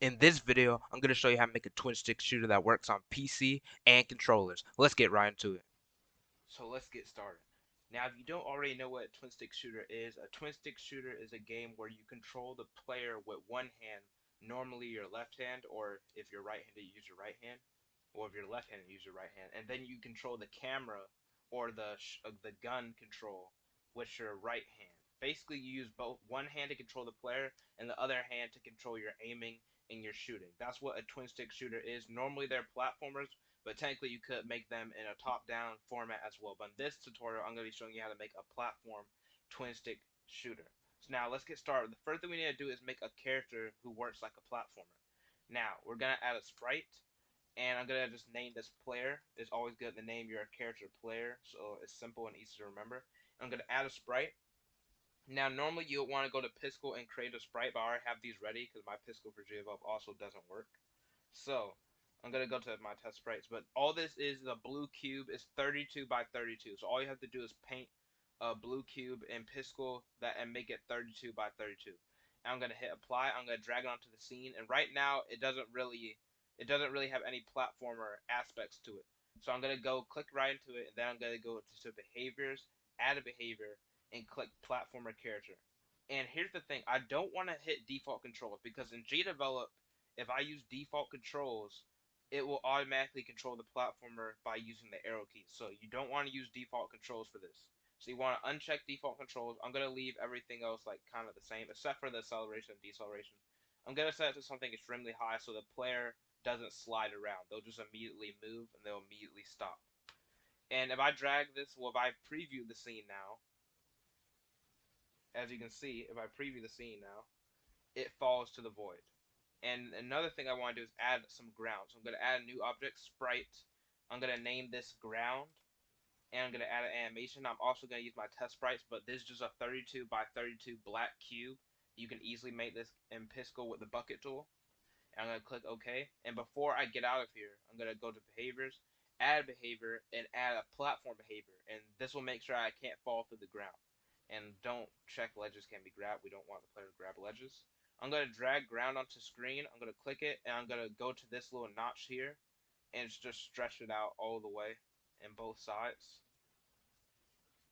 In this video, I'm going to show you how to make a twin stick shooter that works on PC and controllers. Let's get right into it. So let's get started. Now, if you don't already know what a twin stick shooter is, a twin stick shooter is a game where you control the player with one hand, normally your left hand, or if you're right-handed, you use your right hand, or if you're left-handed, you use your right hand, and then you control the camera or the gun control with your right hand. Basically, you use both one hand to control the player and the other hand to control your aiming and your shooting. That's what a twin stick shooter is. Normally, they're platformers, but technically you could make them in a top-down format as well. But in this tutorial, I'm going to be showing you how to make a platform twin stick shooter. So now let's get started. The first thing we need to do is make a character who works like a platformer. Now, we're going to add a sprite, and I'm going to just name this player. It's always good to name your character player, so it's simple and easy to remember. I'm going to add a sprite. Now, normally you would want to go to Piskel and create a sprite, but I already have these ready because my Piskel for Gdevelop also doesn't work. So, I'm going to go to my test sprites, but all this is the blue cube is 32 by 32. So all you have to do is paint a blue cube in Piskel and make it 32 by 32. And I'm going to hit apply. I'm going to drag it onto the scene, and right now it doesn't really have any platformer aspects to it. So I'm going to go click right into it, and then I'm going to go to behaviors, add a behavior, and click platformer character. And here's the thing, I don't want to hit default controls because in Gdevelop, if I use default controls, it will automatically control the platformer by using the arrow keys. So you don't want to use default controls for this. So you want to uncheck default controls. I'm going to leave everything else like kind of the same, except for the acceleration and deceleration. I'm going to set it to something extremely high so the player doesn't slide around. They'll just immediately move and they'll immediately stop. And if I drag this, well, if I preview the scene now, as you can see, if I preview the scene now, it falls to the void. And another thing I want to do is add some ground. So I'm going to add a new object, sprite. I'm going to name this ground. And I'm going to add an animation. I'm also going to use my test sprites, but this is just a 32 by 32 black cube. You can easily make this in Piskel with the bucket tool. And I'm going to click OK. And before I get out of here, I'm going to go to behaviors, add behavior, and add a platform behavior. And this will make sure I can't fall through the ground. And don't check ledges can be grabbed. We don't want the player to grab ledges. I'm going to drag ground onto screen. I'm going to click it, and I'm going to go to this little notch here, and just stretch it out all the way in both sides.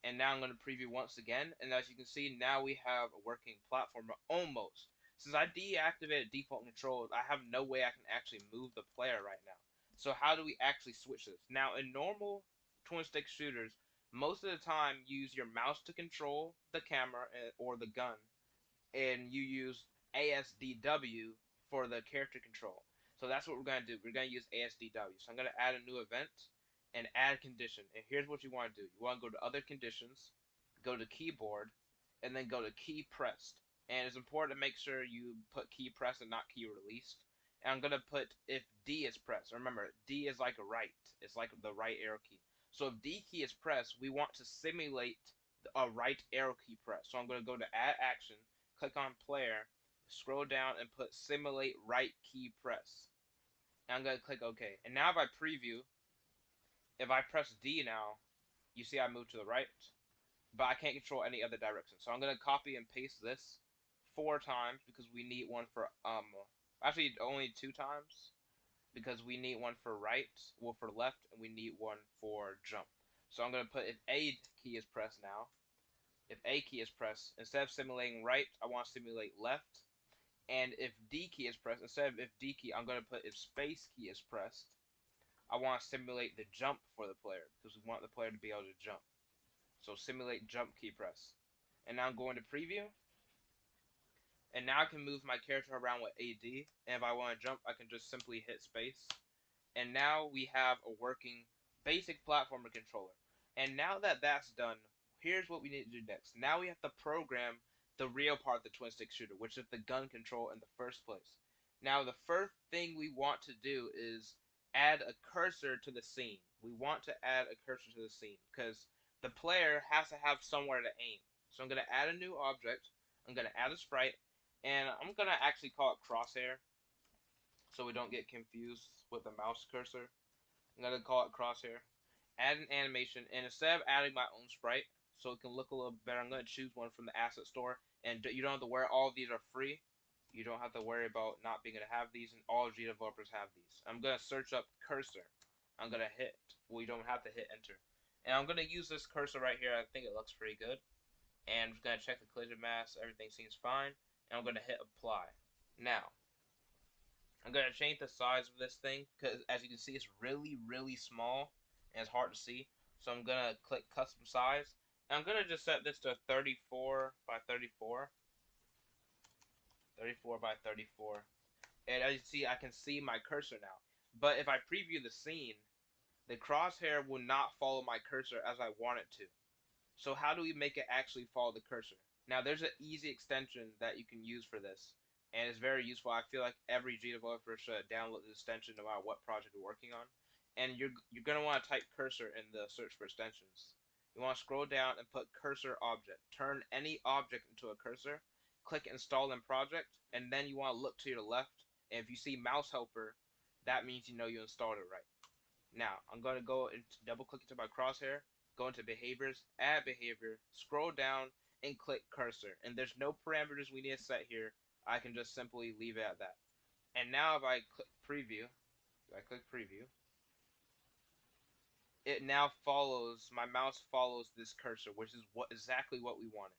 And now I'm going to preview once again, and as you can see, now we have a working platform, almost. Since I deactivated default controls, I have no way I can actually move the player right now. So how do we actually switch this? Now, in normal twin stick shooters, most of the time you use your mouse to control the camera or the gun, and you use ASDW for the character control. So that's what we're going to do. We're going to use ASDW. So I'm going to add a new event and add condition. And here's what you want to do. You want to go to other conditions, go to keyboard, and then go to key pressed. And it's important to make sure you put key pressed and not key released. And I'm going to put if D is pressed. Remember, D is like a right. It's like the right arrow key. So if D key is pressed, we want to simulate a right arrow key press. So I'm going to go to add action, click on player, scroll down and put simulate right key press. And I'm going to click OK. And now if I preview, if I press D now, you see I move to the right, but I can't control any other direction. So I'm going to copy and paste this 4 times because we need one for, actually only 2 times because we need one for right, well for left, and we need one for jump. So I'm going to put if A key is pressed now, if A key is pressed, instead of simulating right, I want to simulate left. And if D key is pressed, instead of if D key, I'm going to put if space key is pressed. I want to simulate the jump for the player because we want the player to be able to jump. So simulate jump key press. And now I'm going to preview. And now I can move my character around with AD. And if I want to jump, I can just simply hit space. And now we have a working basic platformer controller. And now that that's done, here's what we need to do next. Now we have to program the real part of the twin stick shooter, which is the gun control in the first place. Now the first thing we want to do is add a cursor to the scene. We want to add a cursor to the scene because the player has to have somewhere to aim. So I'm going to add a new object. I'm going to add a sprite, and I'm going to actually call it Crosshair so we don't get confused with the mouse cursor. I'm going to call it Crosshair. Add an animation, and instead of adding my own sprite, so it can look a little better, I'm going to choose one from the asset store, and you don't have to worry, all of these are free. You don't have to worry about not being able to have these, and all G developers have these. I'm gonna search up cursor. I'm gonna hit. Well, you don't have to hit enter. And I'm gonna use this cursor right here. I think it looks pretty good. And I'm just gonna check the collision mass. Everything seems fine. And I'm gonna hit apply. Now, I'm gonna change the size of this thing because, as you can see, it's really, really small and it's hard to see. So I'm gonna click custom size. And I'm gonna just set this to 34 by 34. 34 by 34. And as you see, I can see my cursor now. But if I preview the scene, the crosshair will not follow my cursor as I want it to. So how do we make it actually follow the cursor? Now there's an easy extension that you can use for this, and it's very useful. I feel like every G developer should download this extension no matter what project you're working on. And you're gonna want to type cursor in the search for extensions. You want to scroll down and put cursor object. Turn any object into a cursor. Click install in project, and then you want to look to your left. And if you see mouse helper, that means you know you installed it right. Now, I'm going to go into double click into my crosshair, go into behaviors, add behavior, scroll down, and click cursor. And there's no parameters we need to set here. I can just simply leave it at that. And now if I click preview, it now follows, my mouse follows this cursor, which is exactly what we wanted.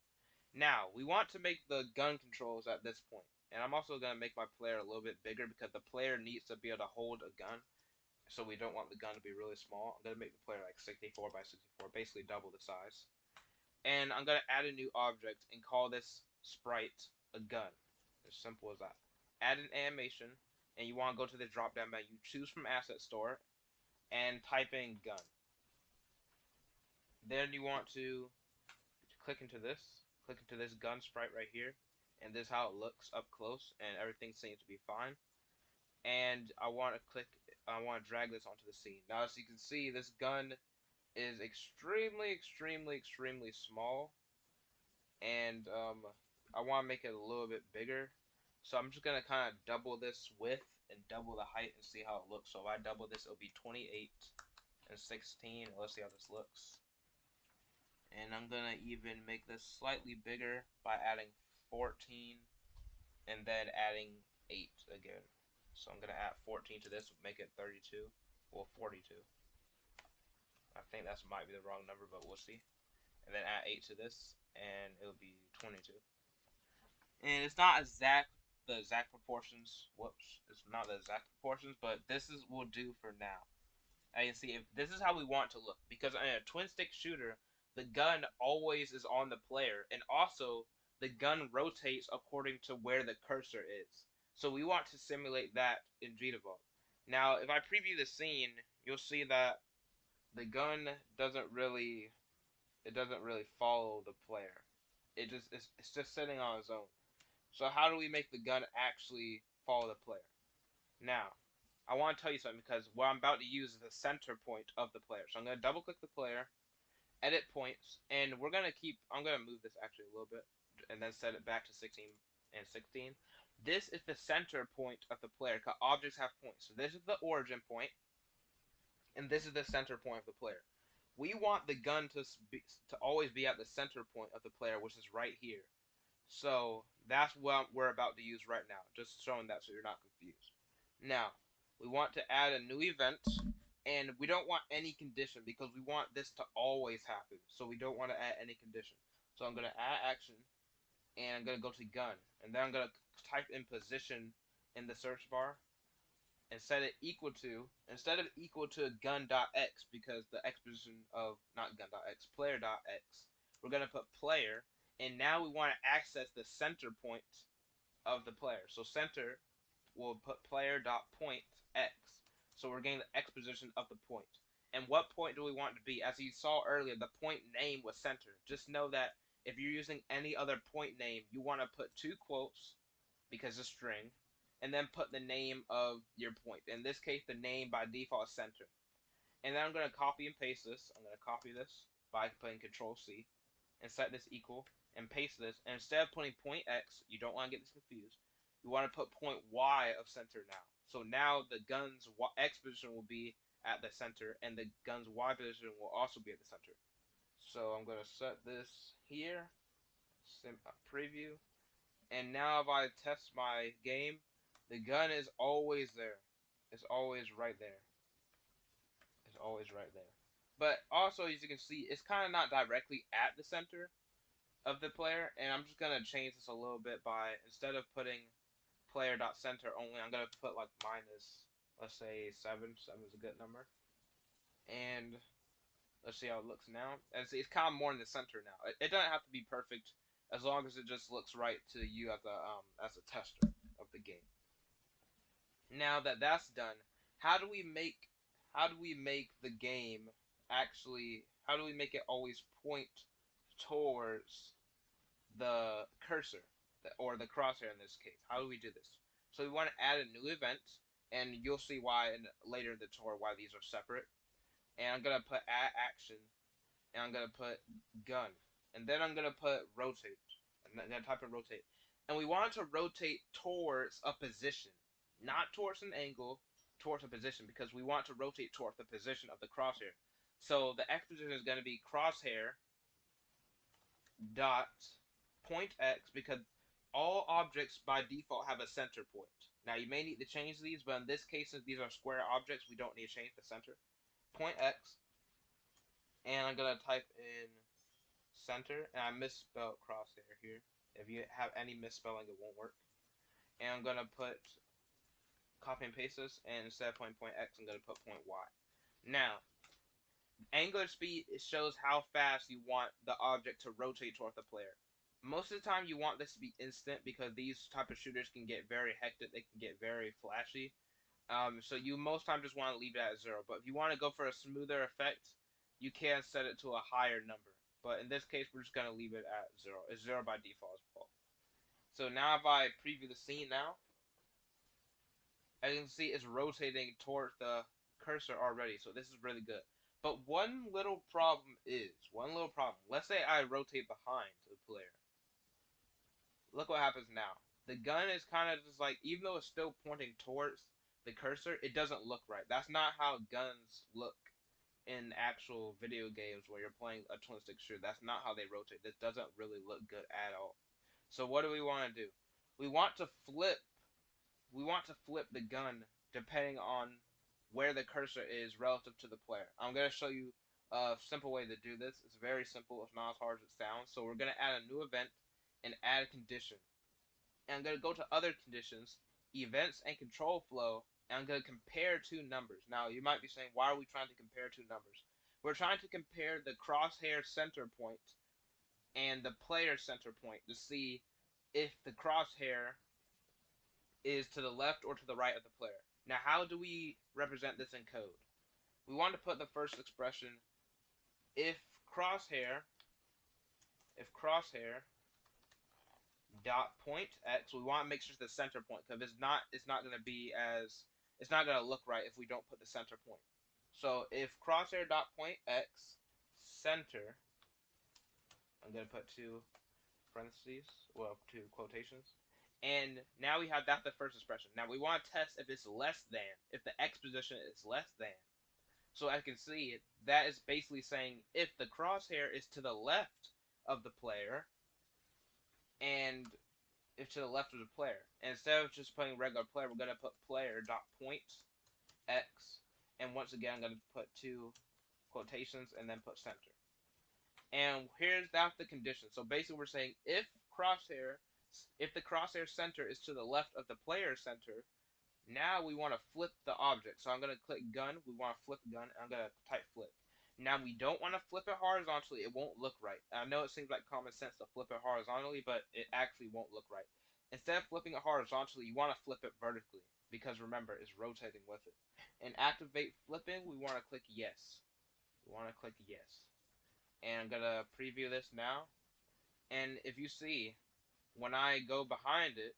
Now, we want to make the gun controls at this point. And I'm also going to make my player a little bit bigger because the player needs to be able to hold a gun. So we don't want the gun to be really small. I'm going to make the player like 64 by 64, basically double the size. And I'm going to add a new object and call this sprite a gun. As simple as that. Add an animation, and you want to go to the drop down menu, choose from asset store, and type in gun. Then you want to click into this gun sprite right here, and this is how it looks up close, and everything seems to be fine. And I want to drag this onto the scene. Now, as you can see, this gun is extremely, extremely, extremely small, and I want to make it a little bit bigger. So I'm just gonna kind of double this width and double the height and see how it looks. So if I double this, it'll be 28 and 16. Let's see how this looks. And I'm gonna even make this slightly bigger by adding 14 and then adding 8 again. So I'm gonna add 14 to this, make it 32. Well, 42. I think that might be the wrong number, but we'll see. And then add 8 to this, and it'll be 22. And it's not the exact proportions. Whoops, it's not the exact proportions, but this is will do for now. As you can see, if this is how we want to look, because in a twin stick shooter, the gun always is on the player, and also the gun rotates according to where the cursor is. So we want to simulate that in Gdevelop. Now, if I preview the scene, you'll see that the gun doesn't really follow the player. It's just sitting on its own. So how do we make the gun actually follow the player? Now, I want to tell you something because what I'm about to use is the center point of the player. So I'm going to double click the player, edit points, and I'm going to move this actually a little bit and then set it back to 16 and 16. This is the center point of the player because objects have points. So this is the origin point, and this is the center point of the player. We want the gun to always be at the center point of the player, which is right here. So that's what we're about to use right now, just showing that so you're not confused. Now, we want to add a new event, and we don't want any condition because we want this to always happen. So we don't want to add any condition. So I'm going to add action, and I'm going to go to gun, and then I'm going to type in position in the search bar, and set it equal to, instead of equal to gun.x, because the x position of, not gun.x, player.x, we're going to put player, and now we want to access the center point of the player. So center, we'll put player.point x. So we're getting the x position of the point. And what point do we want it to be? As you saw earlier, the point name was center. Just know that if you're using any other point name, you want to put two quotes, because it's string, and then put the name of your point. In this case, the name by default is center. And then I'm going to copy and paste this. I'm going to copy this by putting Control C and set this equal and paste this. And instead of putting point X, you don't want to get this confused. You want to put point Y of center now. So now the gun's X position will be at the center, and the gun's Y position will also be at the center. So I'm going to set this here, preview, And now if I test my game, the gun is always there. It's always right there. It's always right there. But also, as you can see, it's kind of not directly at the center of the player. And I'm just going to change this a little bit by, instead of putting player.center only, I'm going to put like minus, let's say 7. 7 is a good number. And let's see how it looks now. And see, it's kind of more in the center now. It doesn't have to be perfect as long as it just looks right to you as a tester of the game. Now that that's done, how do we make the game actually? How do we make it always point towards the cursor or the crosshair in this case? How do we do this? So we want to add a new event, and you'll see why later in the tutorial why these are separate. And I'm gonna put add action, and I'm gonna put gun, and then I'm gonna put rotate, and then type in rotate. And we want it to rotate towards a position, not towards an angle, towards a position, because we want to rotate towards the position of the crosshair. So the X position is gonna be crosshair dot point X, because all objects by default have a center point. Now you may need to change these, but in this case, since these are square objects, we don't need to change the center. Point X, and I'm gonna type in center, and I misspelled crosshair here. If you have any misspelling, it won't work. And I'm gonna put copy and paste this, and instead of point X, I'm gonna put point Y. Now, angular speed shows how fast you want the object to rotate toward the player. Most of the time, you want this to be instant because these type of shooters can get very hectic. They can get very flashy. So you most time just want to leave it at 0. But if you want to go for a smoother effect, you can set it to a higher number. But in this case, we're just going to leave it at 0. It's 0 by default as well. So now if I preview the scene now, as you can see, it's rotating towards the cursor already. So this is really good. But one little problem. Let's say I rotate behind the player. Look what happens now. The gun is kind of just like, even though it's still pointing towards the cursor, it doesn't look right. That's not how guns look in actual video games where you're playing a twin stick shooter. That's not how they rotate. This doesn't really look good at all. So what do we want to do? We want to flip the gun depending on where the cursor is relative to the player. I'm going to show you a simple way to do this. It's very simple. It's not as hard as it sounds. So we're going to add a new event and add a condition. And I'm going to go to other conditions, events and control flow, and I'm going to compare two numbers. Now, you might be saying, why are we trying to compare two numbers? We're trying to compare the crosshair center point and the player center point to see if the crosshair is to the left or to the right of the player. Now, how do we represent this in code? We want to put the first expression, if crosshair dot point X, we want to make sure it's the center point, because it's not going to be as, it's not going to look right if we don't put the center point. So if crosshair dot point X center, I'm going to put two parentheses, well, two quotations, and now we have that the first expression. Now we want to test if it's less than, if the X position is less than. So as you can see, that is basically saying if the crosshair is to the left of the player, and if to the left of the player. And instead of just putting regular player, we're going to put player.point X. And once again, I'm going to put two quotations and then put center. And that's the condition. So basically we're saying if the crosshair center is to the left of the player center, now we want to flip the object. So I'm going to click gun. We want to flip gun. And I'm going to type flip. Now we don't want to flip it horizontally. It won't look right. I know it seems like common sense to flip it horizontally, but it actually won't look right. Instead of flipping it horizontally, you want to flip it vertically, because remember, it's rotating with it. And activate flipping, we want to click yes. And I'm going to preview this now. And if you see, when I go behind it,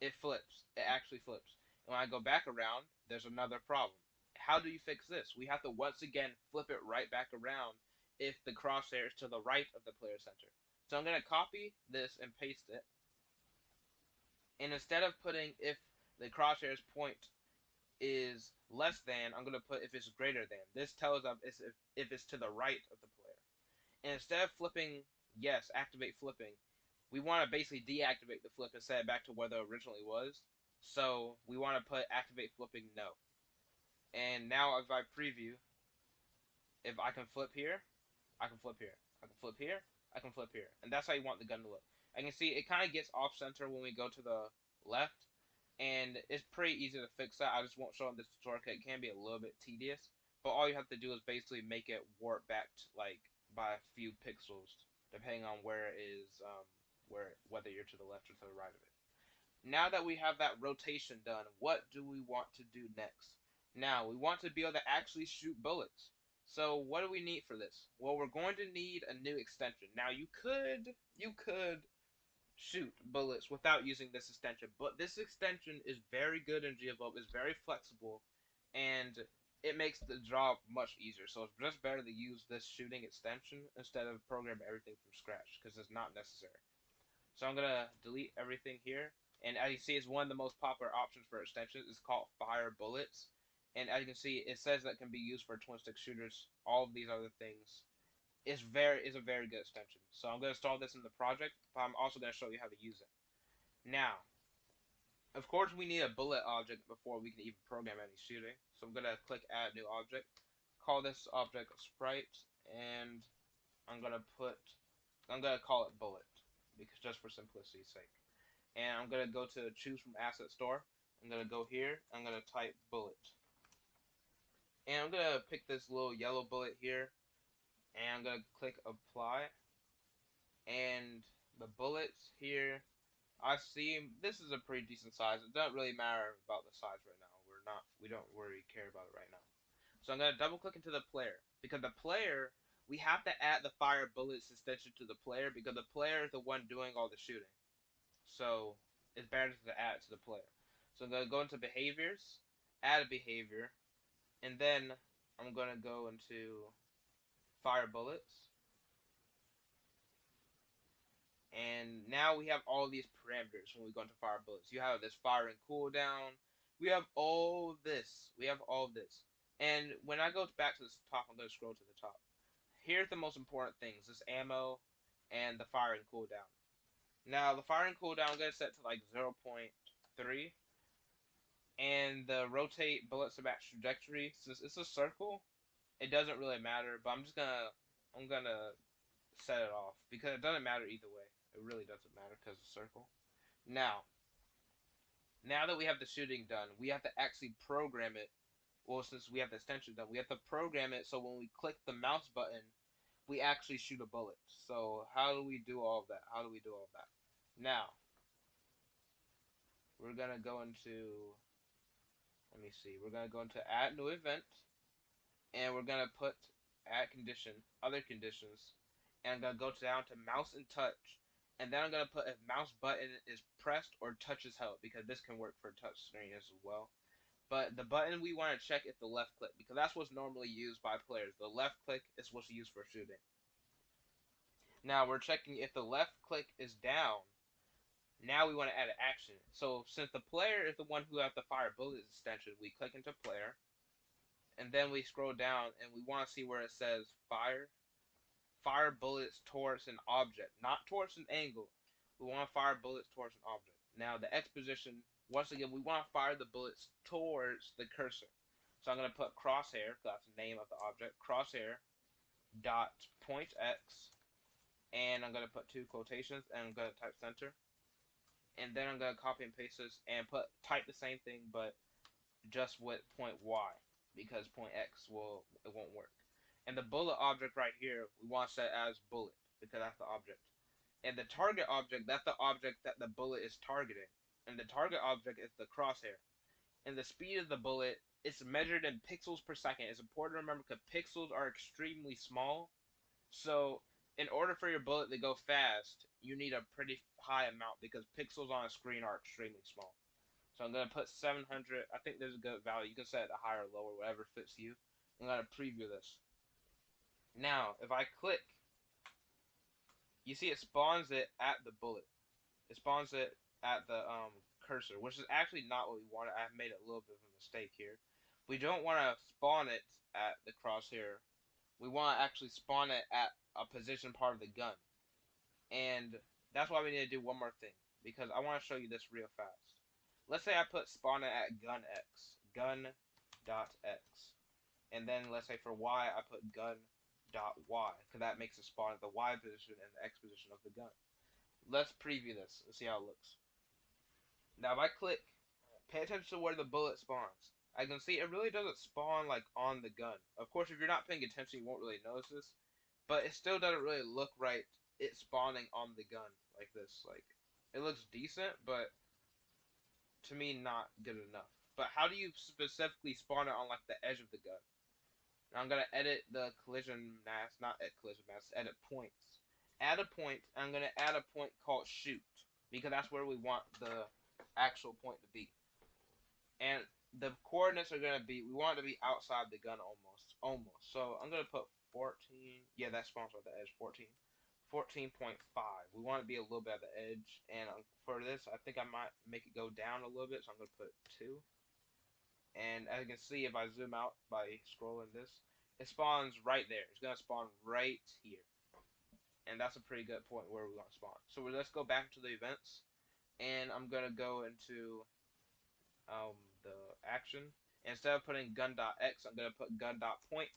it flips. It actually flips. And when I go back around, there's another problem. How do you fix this? We have to once again flip it right back around if the crosshair is to the right of the player center. So I'm going to copy this and paste it. And instead of putting if the crosshair's point is less than, I'm going to put if it's greater than. This tells us if it's to the right of the player. And instead of flipping yes, activate flipping, we want to basically deactivate the flip and set it back to where it originally was. So we want to put activate flipping no. And now if I preview, if I can flip here, I can flip here. I can flip here. I can flip here. And that's how you want the gun to look. I can see it kind of gets off center when we go to the left. And it's pretty easy to fix that. I just won't show in this tutorial. It can be a little bit tedious. But all you have to do is basically make it warp back to, like by a few pixels, depending on where it is, whether you're to the left or to the right of it. Now that we have that rotation done, what do we want to do next? Now, we want to be able to actually shoot bullets. So what do we need for this? Well, we're going to need a new extension. Now, you could shoot bullets without using this extension, but this extension is very good in Gdevelop, it's very flexible, and it makes the job much easier. So it's just better to use this shooting extension instead of programming everything from scratch, because it's not necessary. So I'm gonna delete everything here. And as you see, it's one of the most popular options for extensions. It's called Fire Bullets. And as you can see, it says that it can be used for twin stick shooters, all of these other things. It's a very good extension. So I'm gonna install this in the project, but I'm also gonna show you how to use it. Now, of course, we need a bullet object before we can even program any shooting. So I'm gonna click Add New Object, call this object Sprite, and I'm gonna call it Bullet, because just for simplicity's sake. And I'm gonna go to choose from asset store. I'm gonna go here. I'm gonna type bullet, and I'm gonna pick this little yellow bullet here, and I'm gonna click apply. And the bullets here, I see this is a pretty decent size. It doesn't really matter about the size right now. We don't really care about it right now. So I'm gonna double click into the player, because the player, we have to add the fire bullets extension to the player, because the player is the one doing all the shooting. So it's better to add it to the player. So I'm going to go into behaviors, add a behavior, and then I'm going to go into fire bullets. And now we have all these parameters when we go into fire bullets. You have this fire and cooldown. We have all this. We have all this. And when I go back to the top, I'm going to scroll to the top. Here's the most important things. This ammo and the fire and cooldown. Now, the fire and cooldown, I'm going to set to like 0.3. And the rotate bullets to match trajectory, since it's a circle, it doesn't really matter, but I'm gonna set it off, because it doesn't matter either way. It really doesn't matter because it's a circle. Now that we have the shooting done, we have to actually program it. Well, since we have the extension done, we have to program it so when we click the mouse button, we actually shoot a bullet. So how do we do all of that? How do we do all of that? Now, we're gonna go into, let me see, we're gonna go into add new event, and we're gonna put add condition, other conditions, and I'm gonna go down to mouse and touch, and then I'm gonna put if mouse button is pressed or touch is held, because this can work for touch screen as well. But the button we want to check is the left click, because that's what's normally used by players. The left click is what's used for shooting. Now we're checking if the left click is down. Now we want to add an action. So since the player is the one who has the fire bullet extension, we click into player, and then we scroll down and we want to see where it says fire bullets towards an object, not towards an angle. We want to fire bullets towards an object. Now the X position, once again, we want to fire the bullets towards the cursor. So I'm going to put crosshair, that's the name of the object, crosshair dot point X, and I'm going to put two quotations, and I'm going to type center, and then I'm going to copy and paste this and type the same thing, but just with point Y, because point X it won't work. And the bullet object right here, we want to set as bullet, because that's the object. And the target object, that's the object that the bullet is targeting. And the target object is the crosshair. And the speed of the bullet, it's measured in pixels per second. It's important to remember because pixels are extremely small. So in order for your bullet to go fast, you need a pretty high amount, because pixels on a screen are extremely small. So I'm going to put 700. I think there's a good value. You can set it to higher or lower, whatever fits you. I'm going to preview this. Now, if I click, you see it spawns it at the bullet. It spawns it at the cursor, which is actually not what we wanted. I made a little bit of a mistake here. We don't want to spawn it at the crosshair. We want to actually spawn it at a position part of the gun. And That's why we need to do one more thing, because I want to show you this real fast. Let's say I put spawn it at gun x, gun.x, and then let's say for y I put gun.y, because that makes it spawn at the y position and the x position of the gun. Let's preview this and see how it looks. Now if I click, pay attention to where the bullet spawns. I can see it really doesn't spawn like on the gun. Of course, if you're not paying attention, you won't really notice this, but it still doesn't really look right. It spawning on the gun like this. Like, it looks decent, but to me, not good enough. But how do you specifically spawn it on like the edge of the gun? Now I'm gonna edit the collision mask, not edit collision mask, edit points. Add a point. I'm gonna add a point called shoot, because that's where we want the actual point to be. And the coordinates are gonna be, we want it to be outside the gun almost. So I'm gonna put 14. Yeah, that spawns at the edge. 14. 14.5. We want to be a little bit at the edge, and for this, I think I might make it go down a little bit, so I'm gonna put 2. And as you can see, if I zoom out by scrolling this, it spawns right there. It's gonna spawn right here, and that's a pretty good point where we want to spawn. So let's go back to the events, and I'm gonna go into the action. Instead of putting gun.x, I'm gonna put gun.pointx.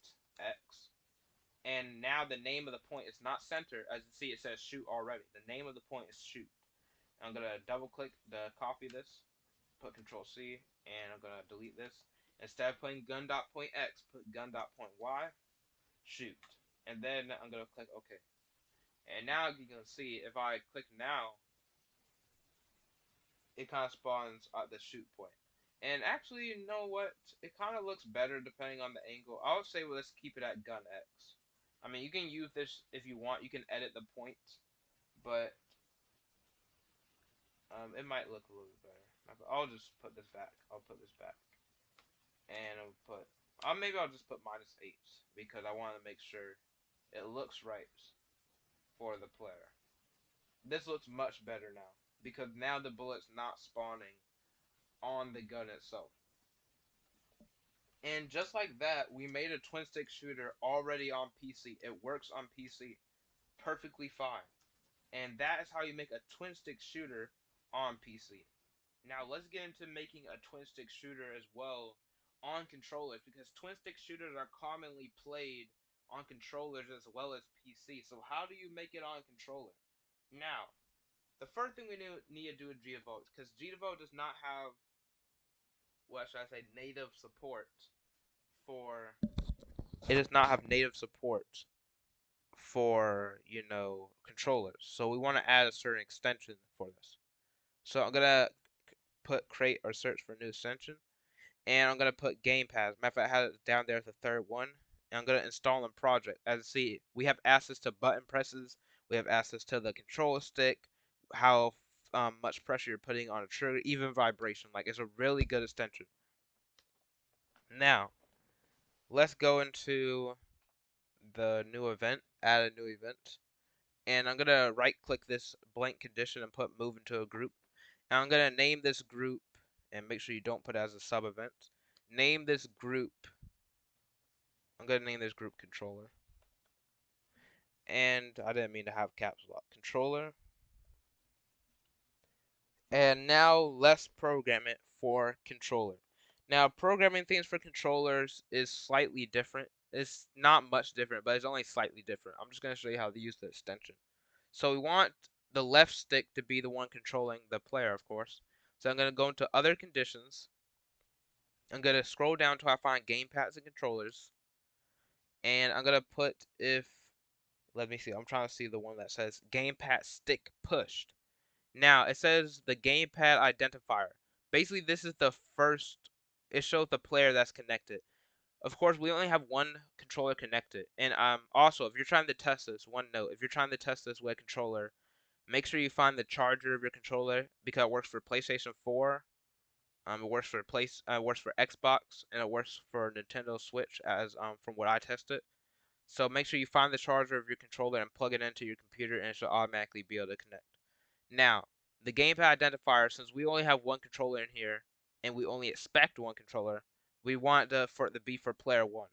And now the name of the point is not center. As you see, it says shoot already. The name of the point is shoot. I'm gonna double click to copy this, put Control C, and I'm gonna delete this. Instead of putting gun.pointx, put gun.pointy, shoot. And then I'm gonna click OK. And now you can see if I click now, it kind of spawns at the shoot point. And actually, you know what? It kind of looks better depending on the angle. I would say, well, let's keep it at gun X. I mean, you can use this if you want. You can edit the point, but it might look a little bit better. I'll just put this back. I'll put this back, and I'll put. Maybe I'll just put -8 because I want to make sure it looks right for the player. This looks much better now because now the bullet's not spawning on the gun itself. And just like that, we made a twin stick shooter already on PC. It works on PC perfectly fine. And that is how you make a twin stick shooter on PC. Now let's get into making a twin stick shooter as well on controllers, because twin stick shooters are commonly played on controllers as well as PC. So how do you make it on controller? Now, the first thing we need to do with Gdevelop, because Gdevelop does not have, what should I say, native support for, it does not have native support for, controllers. So we want to add a certain extension for this. So I'm gonna put create or search for new extension, and I'm gonna put gamepad. Matter of fact, I had it down there as the third one, and I'm gonna install in project. As you see, we have access to button presses, we have access to the control stick, how much pressure you're putting on a trigger, even vibration. Like, it's a really good extension. Now, let's go into the new event, add a new event, and I'm gonna right click this blank condition and put move into a group. And I'm gonna name this group, and make sure you don't put it as a sub event. Name this group, I'm gonna name this group controller. And I didn't mean to have caps lock, controller. And now let's program it for controller. Now, programming things for controllers is slightly different. It's not much different, but it's only slightly different. I'm just going to show you how to use the extension. So we want the left stick to be the one controlling the player, of course. So I'm going to go into other conditions. I'm going to scroll down until I find gamepads and controllers. And I'm going to put if, let me see, I'm trying to see the one that says gamepad stick pushed. Now, it says the gamepad identifier. Basically, this is the first, it shows the player that's connected. Of course, we only have one controller connected. And also, if you're trying to test this, one note, if you're trying to test this with a controller, make sure you find the charger of your controller, because it works for PlayStation 4, it works for Xbox, and it works for Nintendo Switch, as from what I tested. So make sure you find the charger of your controller and plug it into your computer, and it should automatically be able to connect. Now, the gamepad identifier, since we only have one controller in here, and we only expect one controller, we want for it to be for player 1.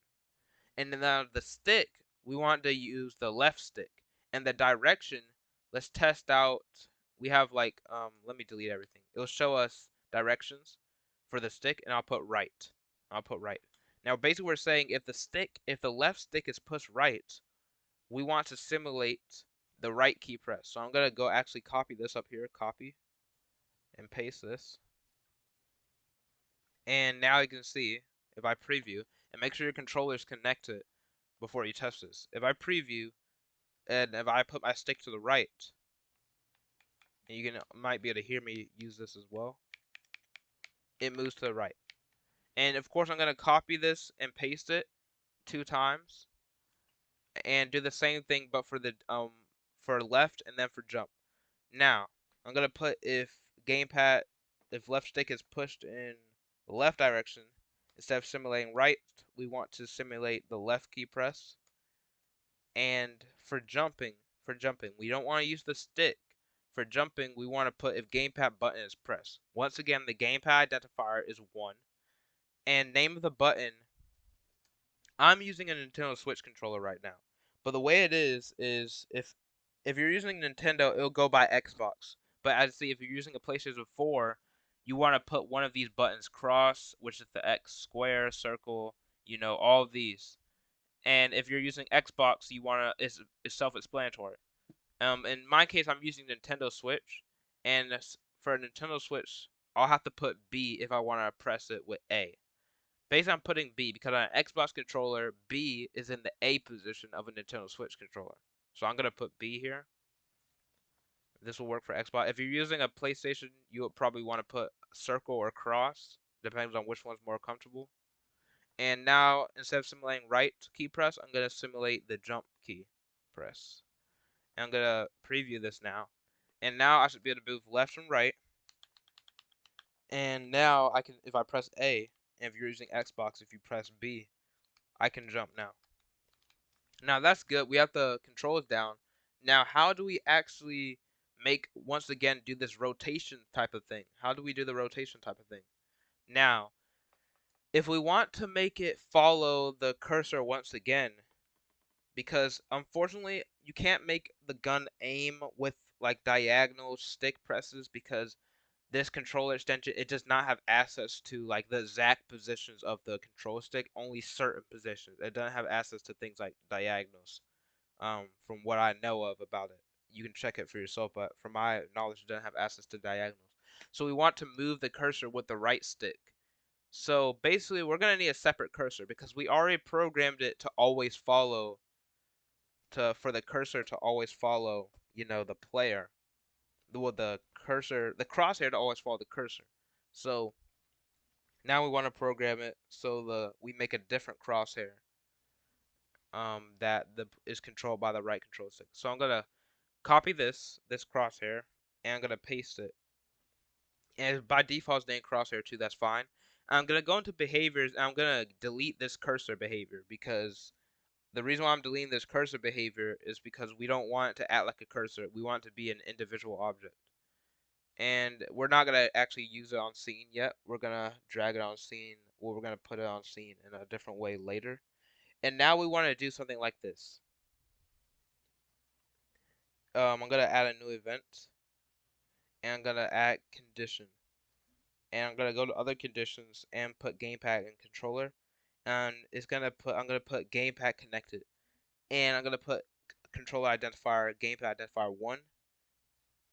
And then the stick, we want to use the left stick. And the direction, let's test out. We have like let me delete everything. It'll show us directions for the stick, and I'll put right. I'll put right. Now basically we're saying if the left stick is pushed right, we want to simulate the right key press. So I'm gonna go actually copy this up here, copy and paste this. And now you can see if I preview and make sure your controller is connected before you test this. If I preview and if I put my stick to the right, and you might be able to hear me use this as well, it moves to the right. And of course I'm gonna copy this and paste it 2 times and do the same thing but for left and then for jump. Now I'm gonna put if left stick is pushed in the left direction, instead of simulating right, we want to simulate the left key press. And for jumping, we don't want to use the stick. For jumping, we want to put if gamepad button is pressed. Once again, the gamepad identifier is 1. And name of the button, I'm using a Nintendo Switch controller right now. But the way it is if you're using Nintendo, it'll go by Xbox. But as see, if you're using a PlayStation 4, you want to put one of these buttons, cross, which is the X, square, circle, all of these. And if you're using Xbox, you wanna it's self-explanatory. In my case, I'm using Nintendo Switch, and for a Nintendo Switch, I'll have to put B if I want to press it with A. Basically, I'm putting B because on an Xbox controller, B is in the A position of a Nintendo Switch controller. So I'm gonna put B here. This will work for Xbox. If you're using a PlayStation, you'll probably want to put circle or cross, depends on which one's more comfortable. And now, instead of simulating right key press, I'm going to simulate the jump key press. And I'm going to preview this now. And now I should be able to move left and right. And now I can, if I press A, and if you're using Xbox, if you press B, I can jump now. Now that's good. We have the controls down. Now, how do we actually once again, do this rotation type of thing? How do we do the rotation type of thing? Now, if we want to make it follow the cursor once again, because unfortunately you can't make the gun aim with like diagonal stick presses because this controller extension, it does not have access to like the exact positions of the control stick, only certain positions. It doesn't have access to things like diagonals. From what I know of about it, you can check it for yourself, but from my knowledge, it doesn't have access to diagonals. So we want to move the cursor with the right stick. So basically, we're gonna need a separate cursor because we already programmed it to always follow for the cursor to always follow, the player. The cursor, the crosshair to always follow the cursor. So now we want to program it so we make a different crosshair that is controlled by the right control stick. So I'm gonna copy this crosshair and I'm gonna paste it. And by default it's named crosshair 2, that's fine. I'm gonna go into behaviors and I'm gonna delete this cursor behavior because the reason why I'm deleting this cursor behavior is because we don't want it to act like a cursor. We want it to be an individual object. And we're not going to actually use it on scene yet. We're going to drag it on scene, or we're going to put it on scene in a different way later. And now we want to do something like this. I'm going to add a new event. And I'm going to add condition. And I'm going to go to other conditions and put gamepad and controller. And I'm going to put gamepad connected. And I'm going to put controller identifier, gamepad identifier 1.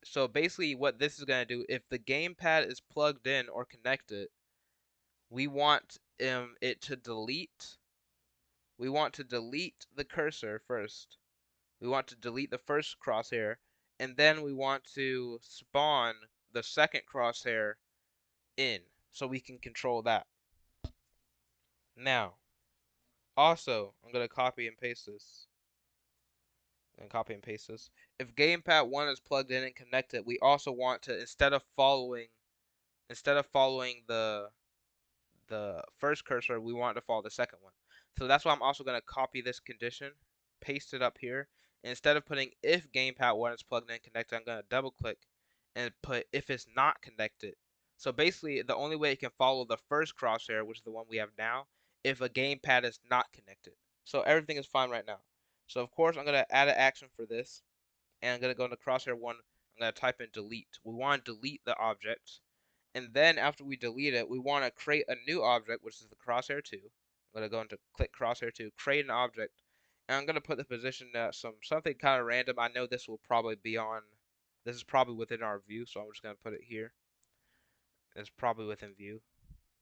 So basically what this is going to do, if the gamepad is plugged in or connected, we want it to delete. We want to delete the cursor first. We want to delete the first crosshair, and then we want to spawn the second crosshair in, so we can control that. Now, also, I'm going to copy and paste this. If gamepad 1 is plugged in and connected, we also want to, instead of following the first cursor, we want to follow the second one. So that's why I'm also going to copy this condition, paste it up here. And instead of putting if gamepad 1 is plugged in and connected, I'm going to double click and put if it's not connected. So basically, the only way it can follow the first crosshair, which is the one we have now, if a gamepad is not connected. So everything is fine right now. So of course, I'm going to add an action for this. and I'm going to go into Crosshair 1. I'm going to type in delete. We want to delete the object. And then after we delete it, we want to create a new object, which is the Crosshair 2. I'm going to go into click Crosshair 2, create an object. And I'm going to put the position at something kind of random. I know this will probably be on, this is probably within our view, so I'm just going to put it here. It's probably within view.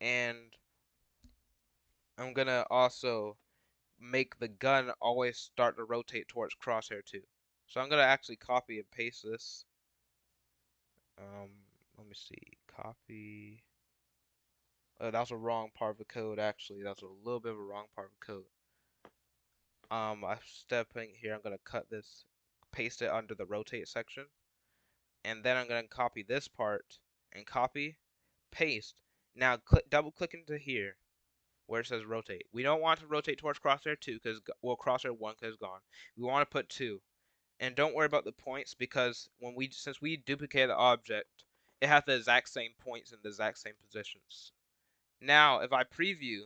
And I'm going to also make the gun always start to rotate towards Crosshair 2. So I'm going to actually copy and paste this. Let me see, copy. Oh, that was a wrong part of the code, actually. That was a little bit of a wrong part of the code. Instead of putting it here, I'm going to cut this, paste it under the rotate section. And then I'm going to copy this part and copy, paste. Now double click into here where it says rotate. We don't want to rotate towards Crosshair 2 because, well, Crosshair 1 because it's gone. We want to put 2. And don't worry about the points because since we duplicate the object, it has the exact same points in the exact same positions. Now, if I preview,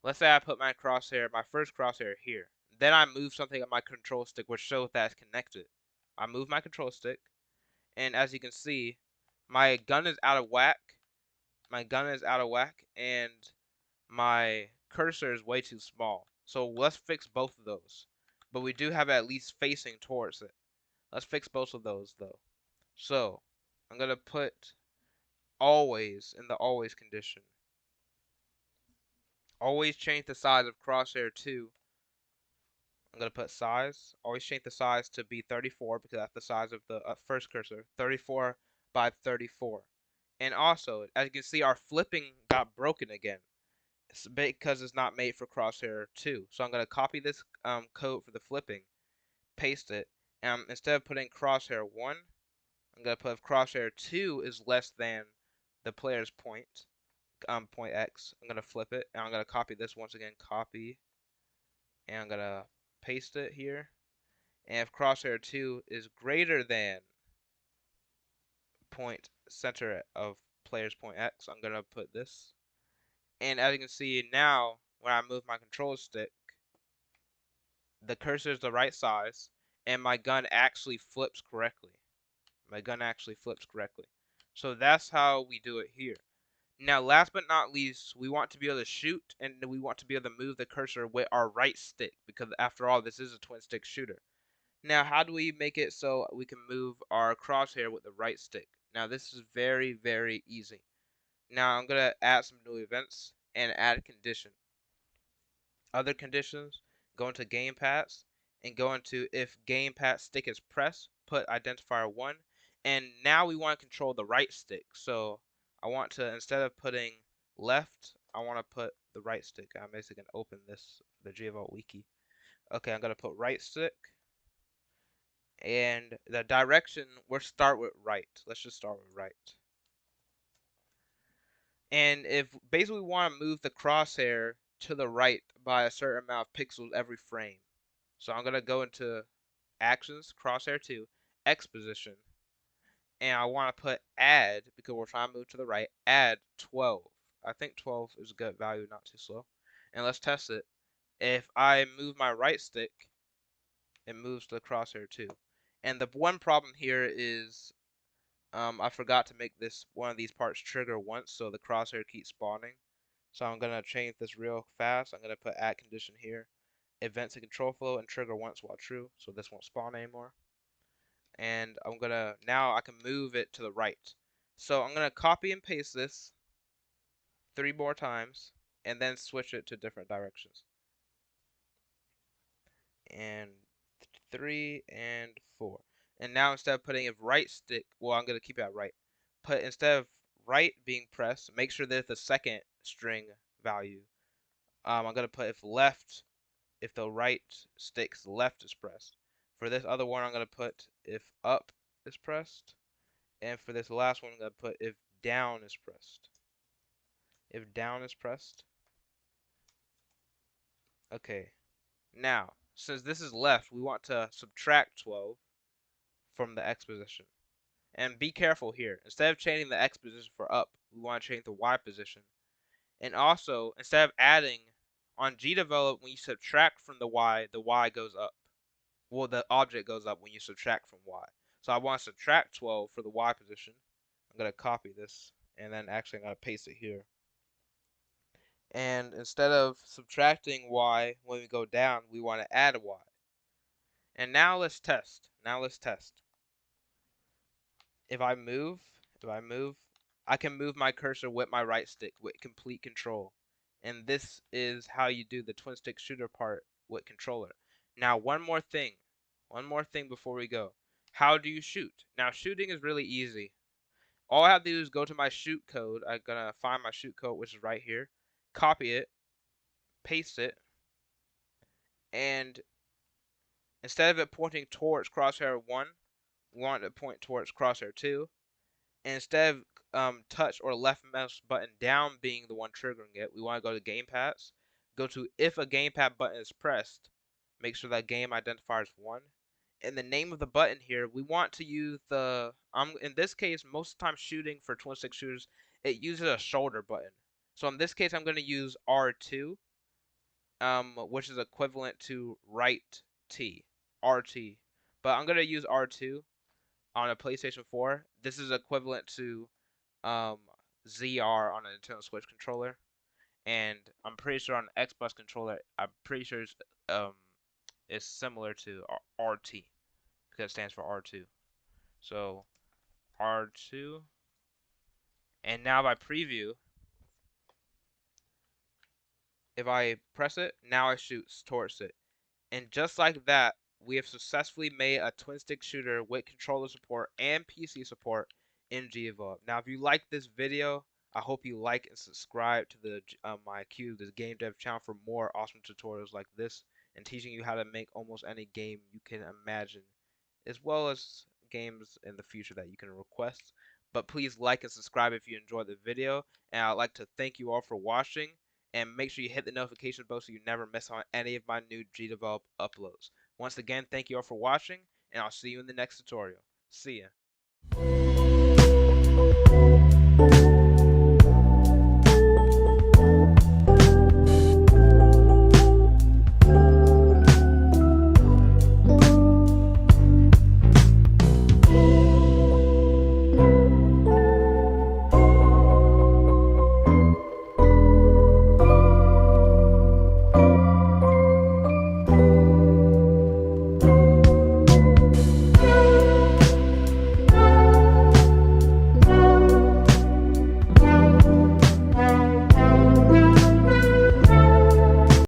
let's say I put my first crosshair here. Then I move something on my control stick which shows that it's connected. I move my control stick, and as you can see, my gun is out of whack. And my cursor is way too small. So let's fix both of those. But we do have it at least facing towards it. Let's fix both of those though. So I'm gonna put always in the always condition. Always change the size of crosshair 2. I'm going to put size. Always change the size to be 34 because that's the size of the first cursor. 34 by 34. And also, as you can see, our flipping got broken again. It's because it's not made for crosshair 2. So I'm going to copy this code for the flipping, paste it, and instead of putting crosshair 1, I'm going to put if crosshair 2 is less than the player's point X. I'm going to flip it, and I'm going to copy this once again, copy, and I'm going to paste it here. And if crosshair 2 is greater than point center of player's point X, I'm going to put this. And as you can see now, when I move my control stick, the cursor is the right size, and my gun actually flips correctly. So that's how we do it here. Now, last but not least, we want to be able to shoot, and we want to be able to move the cursor with our right stick, because after all, this is a twin stick shooter. Now, how do we make it so we can move our crosshair with the right stick? Now, this is very, very easy. Now, I'm going to add some new events and add a condition. Other conditions, go into gamepad and go into if gamepad stick is pressed, put identifier 1. And now we want to control the right stick. So I want to, instead of putting left, I want to put the right stick. I'm basically going to open this, the Gdevelop wiki. Okay, I'm going to put right stick. And the direction, we'll start with right. Let's just start with right. And if basically we want to move the crosshair to the right by a certain amount of pixels every frame. So I'm going to go into actions, crosshair 2, X position. And I want to put add, because we're trying to move to the right, add 12. I think 12 is a good value, not too slow. And let's test it. If I move my right stick, it moves to the crosshair 2. And the one problem here is I forgot to make this one of these parts trigger once, so the crosshair keeps spawning. So I'm gonna change this real fast. I'm gonna put add condition here, events and control flow, and trigger once while true, so this won't spawn anymore. And now I can move it to the right. So I'm gonna copy and paste this 3 more times, and then switch it to different directions. And 3 and 4. And now instead of putting a right stick, well, I'm going to keep it at right. Instead of right being pressed, make sure there's the second string value. I'm going to put if the right stick's left is pressed. For this other one, I'm going to put if up is pressed. And for this last one, I'm going to put if down is pressed. If down is pressed. Okay. Now, since this is left, we want to subtract 12 from the X position. And be careful here. Instead of changing the X position for up, we want to change the Y position. And also, instead of adding, on Gdevelop, when you subtract from the Y goes up. well, the object goes up when you subtract from y. So I want to subtract 12 for the y position. I'm going to copy this, and then actually I'm going to paste it here. And instead of subtracting y when we go down, we want to add a y. And now let's test. If I move, I can move my cursor with my right stick with complete control. And this is how you do the twin stick shooter part with controller. Now, one more thing before we go. How do you shoot? Now, shooting is really easy. All I have to do is go to my shoot code. I'm gonna find my shoot code, which is right here. Copy it, paste it, and instead of it pointing towards crosshair 1, we want it to point towards crosshair 2. And instead of touch or left mouse button down being the one triggering it, we want to go to gamepads. Go to if a gamepad button is pressed, make sure that game identifier is 1. In the name of the button here, we want to use the, in this case, most of the time shooting for twin stick shooters, it uses a shoulder button. So in this case, I'm going to use R2, which is equivalent to right T, RT. But I'm going to use R2 on a PlayStation 4. This is equivalent to um, ZR on a Nintendo Switch controller, and I'm pretty sure on an Xbox controller, I'm pretty sure it's similar to RT because it stands for R2. So R2, and now if I preview, if I press it, now I shoot towards it. And just like that, we have successfully made a twin stick shooter with controller support and PC support in Gdevelop. Now, if you like this video, I hope you like and subscribe to the my Q, the game dev channel, for more awesome tutorials like this and teaching you how to make almost any game you can imagine, as well as games in the future that you can request. But please like and subscribe if you enjoyed the video, and I'd like to thank you all for watching, and make sure you hit the notification bell so you never miss on any of my new Gdevelop uploads. Once again, thank you all for watching, and I'll see you in the next tutorial. See ya.